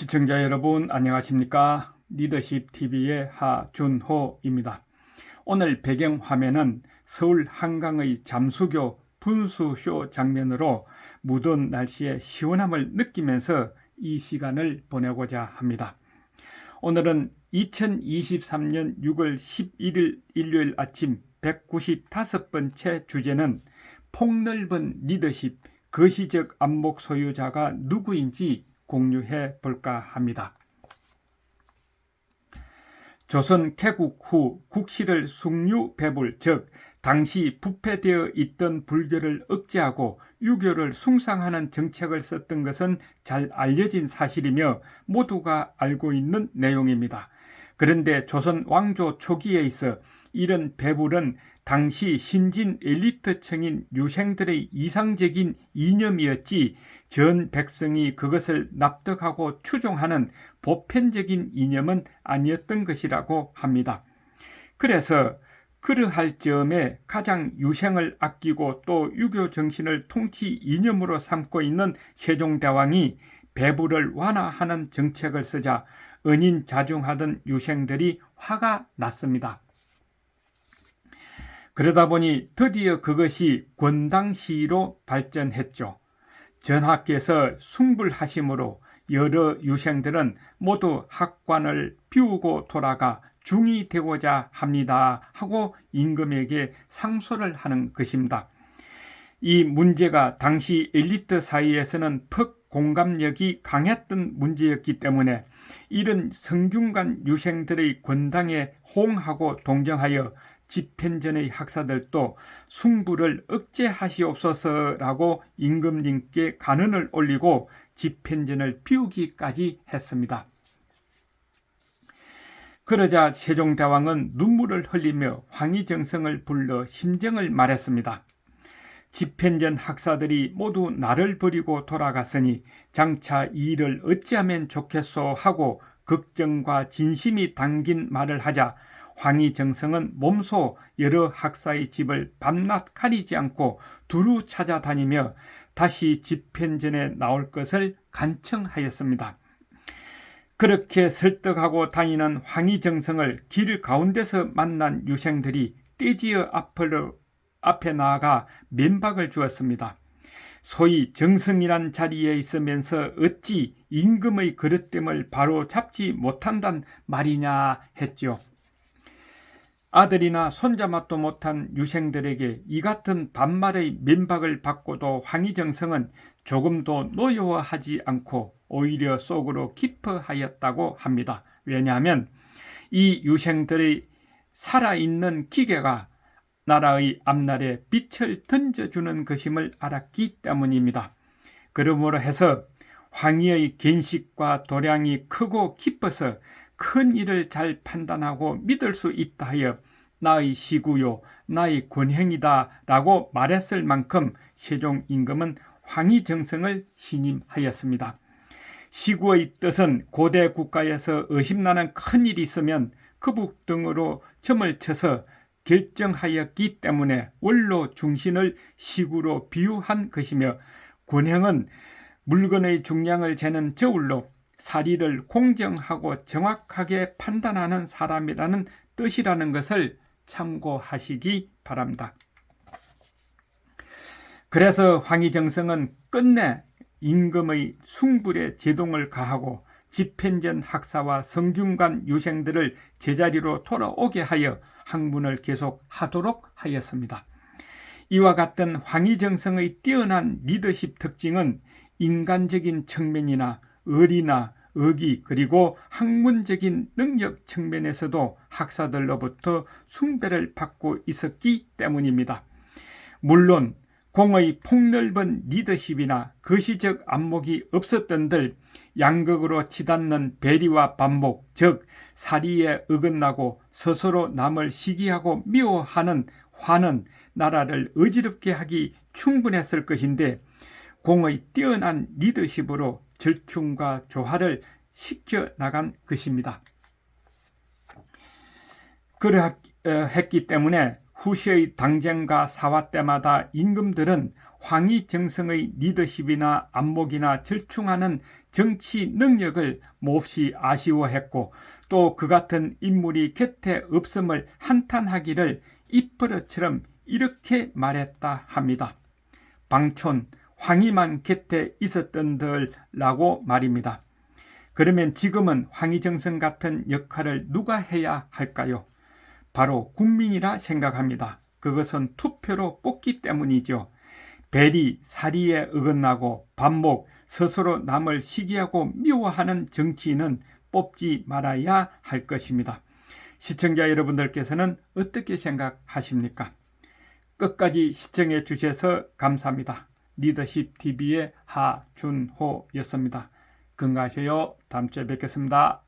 시청자 여러분 안녕하십니까? 리더십TV의 하준호입니다. 오늘 배경화면은 서울 한강의 잠수교 분수쇼 장면으로 무더운 날씨에 시원함을 느끼면서 이 시간을 보내고자 합니다. 오늘은 2023년 6월 11일 일요일 아침 195번째 주제는 폭넓은 리더십, 거시적 안목 소유자가 누구인지 공유해 볼까 합니다. 조선 개국 후 국시를 숭유배불, 즉 당시 부패되어 있던 불교를 억제하고 유교를 숭상하는 정책을 썼던 것은 잘 알려진 사실이며 모두가 알고 있는 내용입니다. 그런데 조선 왕조 초기에 있어 이런 배불은 당시 신진 엘리트층인 유생들의 이상적인 이념이었지 전 백성이 그것을 납득하고 추종하는 보편적인 이념은 아니었던 것이라고 합니다. 그래서 그러할 즈음에 가장 유생을 아끼고 또 유교 정신을 통치 이념으로 삼고 있는 세종대왕이 배불을 완화하는 정책을 쓰자 은인자중하던 유생들이 화가 났습니다. 그러다 보니 드디어 그것이 권당시위로 발전했죠. 전하께서 숭불하심으로 여러 유생들은 모두 학관을 비우고 돌아가 중이 되고자 합니다 하고 임금에게 상소를 하는 것입니다. 이 문제가 당시 엘리트 사이에서는 퍽 공감력이 강했던 문제였기 때문에 이런 성균관 유생들의 권당에 호응하고 동정하여 집현전의 학사들도 숭불을 억제하시옵소서라고 임금님께 간언을 올리고 집현전을 비우기까지 했습니다. 그러자 세종대왕은 눈물을 흘리며 황희정성을 불러 심정을 말했습니다. 집현전 학사들이 모두 나를 버리고 돌아갔으니 장차 이 일을 어찌하면 좋겠소 하고 걱정과 진심이 담긴 말을 하자 황희정성은 몸소 여러 학사의 집을 밤낮 가리지 않고 두루 찾아다니며 다시 집현전에 나올 것을 간청하였습니다. 그렇게 설득하고 다니는 황희정성을 길 가운데서 만난 유생들이 떼지어 앞에 나아가 면박을 주었습니다. 소위 정성이란 자리에 있으면서 어찌 임금의 그릇됨을 바로 잡지 못한단 말이냐 했죠. 아들이나 손자맛도 못한 유생들에게 이 같은 반말의 면박을 받고도 황희정성은 조금도 노여워하지 않고 오히려 속으로 기뻐하였다고 합니다. 왜냐하면 이 유생들의 살아있는 기계가 나라의 앞날에 빛을 던져주는 것임을 알았기 때문입니다. 그러므로 해서 황희의 견식과 도량이 크고 깊어서 큰 일을 잘 판단하고 믿을 수 있다 하여 나의 시구요 나의 권행이다 라고 말했을 만큼 세종 임금은 황희정성을 신임하였습니다. 시구의 뜻은 고대 국가에서 의심나는 큰 일이 있으면 거북 등으로 점을 쳐서 결정하였기 때문에 원로 중신을 시구로 비유한 것이며 권행은 물건의 중량을 재는 저울로 사리를 공정하고 정확하게 판단하는 사람이라는 뜻이라는 것을 참고하시기 바랍니다. 그래서 황희정성은 끝내 임금의 숭불에 제동을 가하고 집현전 학사와 성균관 유생들을 제자리로 돌아오게 하여 학문을 계속하도록 하였습니다. 이와 같은 황희정성의 뛰어난 리더십 특징은 인간적인 측면이나 의리나 의기 그리고 학문적인 능력 측면에서도 학사들로부터 숭배를 받고 있었기 때문입니다. 물론 공의 폭넓은 리더십이나 거시적 안목이 없었던들 양극으로 치닫는 배리와 반목, 즉 사리에 어긋나고 스스로 남을 시기하고 미워하는 화는 나라를 어지럽게 하기 충분했을 것인데 공의 뛰어난 리더십으로 절충과 조화를 시켜나간 것입니다. 그러했기 때문에 후시의 당쟁과 사화 때마다 임금들은 황희정성의 리더십이나 안목이나 절충하는 정치 능력을 몹시 아쉬워했고 또 그 같은 인물이 곁에 없음을 한탄하기를 입버릇처럼 이렇게 말했다 합니다. 방촌, 황희만 곁에 있었던들라고 말입니다. 그러면 지금은 황희정성 같은 역할을 누가 해야 할까요? 바로 국민이라 생각합니다. 그것은 투표로 뽑기 때문이죠. 배리, 사리에 어긋나고 반목, 스스로 남을 시기하고 미워하는 정치인은 뽑지 말아야 할 것입니다. 시청자 여러분들께서는 어떻게 생각하십니까? 끝까지 시청해 주셔서 감사합니다. 리더십TV의 하준호였습니다. 건강하세요. 다음 주에 뵙겠습니다.